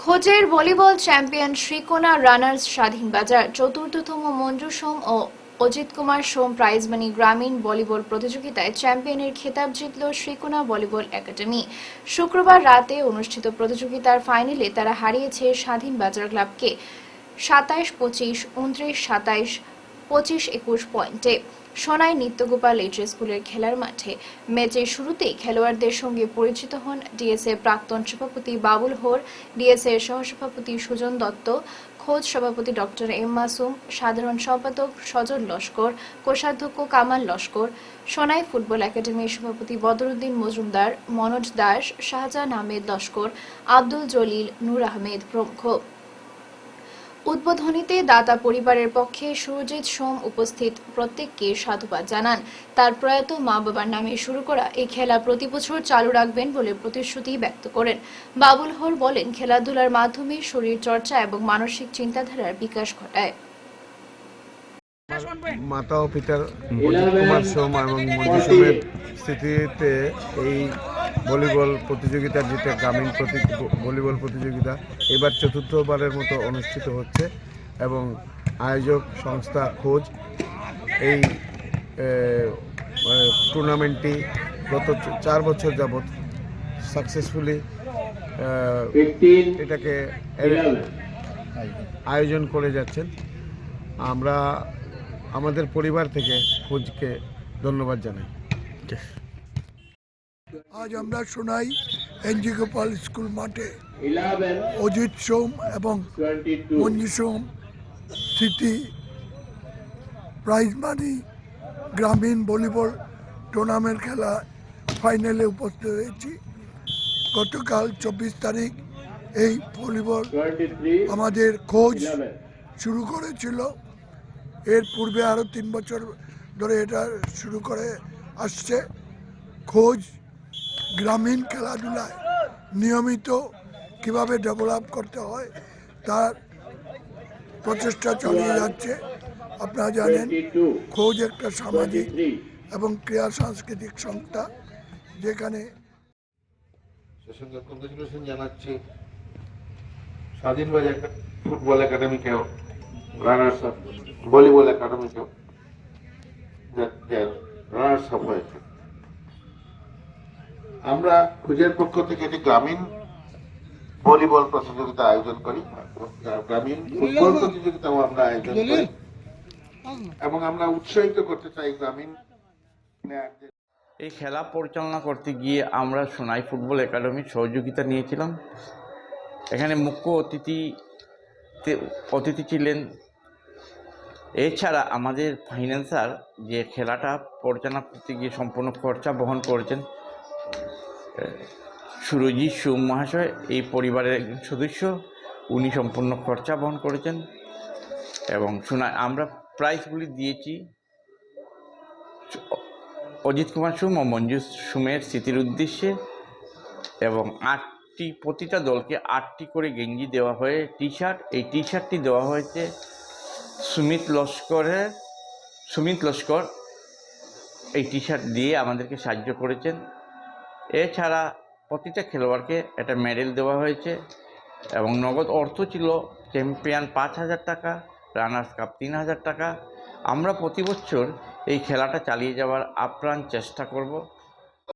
খোঁজের volleyball champion Srikona runners স্বাধীন বাজার চতুর্থতম মঞ্জু সোম ও অজিত কুমার সোম prize money গ্রামীণ ভলিবল প্রতিযোগিতায় চ্যাম্পিয়নের খেতাব জিতল শ্রীকোনা ভলিবল একাডেমি। শুক্রবার রাতে অনুষ্ঠিত প্রতিযোগিতার ফাইনালে তারা হারিয়েছে স্বাধীন বাজার ক্লাবকে 27-25, 29-27, 25-21 পয়েন্টে। সোনাই নিত্যগোপাল এইচ স্কুলের খেলার মাঠে ম্যাচের শুরুতেই খেলোয়াড়দের সঙ্গে পরিচিত হন ডিএসএ প্রাক্তন সভাপতি বাবুল হোর, ডিএসএ সহসভাপতি সুজন দত্ত, খোঁজ সভাপতি ডক্টর এম মাসুম, সাধারণ সম্পাদক সজল লস্কর, কোষাধ্যক্ষ কামাল লস্কর, সোনাই ফুটবল একাডেমির সভাপতি বদরুদ্দিন মজুমদার, মনোজ দাস, শাহজাহান আহমেদ লস্কর, আব্দুল জলিল, নূর আহমেদ প্রমুখ। উদ্বোধনীতে দাতা পরিবারের পক্ষে সুরজিৎ সোম উপস্থিত প্রত্যেককে সাধুবাদ জানান। তার প্রয়াত মা বাবার নামে শুরু করা এই খেলা প্রতি বছর চালু রাখবেন বলে প্রতিশ্রুতি ব্যক্ত করেন। বাবুল হোর বলেন, খেলাধুলার মাধ্যমে শরীর চর্চা এবং মানসিক চিন্তাধারার বিকাশ ঘটায়। মাতা ও পিতার অজিত কুমার সোম এবং মঞ্জু সোমের স্মৃতিতে এই ভলিবল প্রতিযোগিতা, যেটা গ্রামীণ ভলিবল প্রতিযোগিতা এবার চতুর্থবারের মতো অনুষ্ঠিত হচ্ছে এবং আয়োজক সংস্থা খোঁজ এই টুর্নামেন্টটি গত 4 বছর যাবৎ সাকসেসফুলি এটাকে আয়োজন করে যাচ্ছেন। আমরা আমাদের পরিবার থেকে খোঁজকে ধন্যবাদ জানাই। আজ আমরা সোনাই এনজি গোপাল স্কুল মাঠে অজিত সোম এবং মঞ্জু সোম স্মৃতি প্রাইজ মানি গ্রামীণ ভলিবল টুর্নামেন্ট খেলা ফাইনালে উপস্থিত হয়েছি। গতকাল 24 তারিখ এই ভলিবল আমাদের খোঁজ শুরু করেছিল। এর পূর্বে আরও 3 বছর ধরে এটা শুরু করে আসছে। খোঁজ গ্রামীণ খেলাধুলায় নিয়মিত কিভাবে ডেভেলপ করতে হয় তার প্রচেষ্টা চালিয়ে যাচ্ছে। আপনারা জানেন, খোঁজ একটা সামাজিক এবং ক্রীড়া সাংস্কৃতিক সংস্থা, যেখানে সে সঙ্গে কংগ্রেচুলেশন জানাচ্ছি স্বাধীন বাজার ফুটবল একাডেমিকেও, রানার্স আপ ভলিবল একাডেমিকেও রানার্স আপ হয়েছে। আমরা খোঁজের পক্ষ থেকে একটি গ্রামীণ ভলিবল প্রতিযোগিতা আয়োজন করি, গ্রামীণ ফুটবল প্রতিযোগিতাও আমরা আয়োজন করি এবং আমরা উৎসাহিত করতে চাই গ্রামীণ প্লেয়ারদের। এই খেলা পরিচালনা করতে গিয়ে আমরা সোনাই ফুটবল একাডেমির সহযোগিতা নিয়েছিলাম। এখানে মুখ্য অতিথি ছিলেন। এছাড়া আমাদের ফাইন্যান্সার যে খেলাটা পরিচালনা করতে গিয়ে সম্পূর্ণ খরচা বহন করেছেন সুরজিৎ সোম মহাশয়, এই পরিবারের একজন সদস্য, উনি সম্পূর্ণ খরচা বহন করেছেন। এবং আমরা প্রাইজগুলি দিয়েছি অজিত কুমার সোম ও মঞ্জু সোমের স্মৃতির উদ্দেশ্যে, এবং প্রতিটা দলকে 8টি করে গেঞ্জি দেওয়া হয়ে টি-শার্ট, এই টি-শার্টটি দেওয়া হয়েছে সুমিত লস্কর এই টি-শার্ট দিয়ে আমাদেরকে সাহায্য করেছেন। এছাড়া প্রতিটা খেলোয়াড়কে একটা মেডেল দেওয়া হয়েছে এবং নগদ অর্থ ছিল চ্যাম্পিয়ন 5,000 টাকা, রানার্স কাপ 3,000 টাকা। আমরা প্রতি বছর এই খেলাটা চালিয়ে যাওয়ার আপ্রাণ চেষ্টা করব।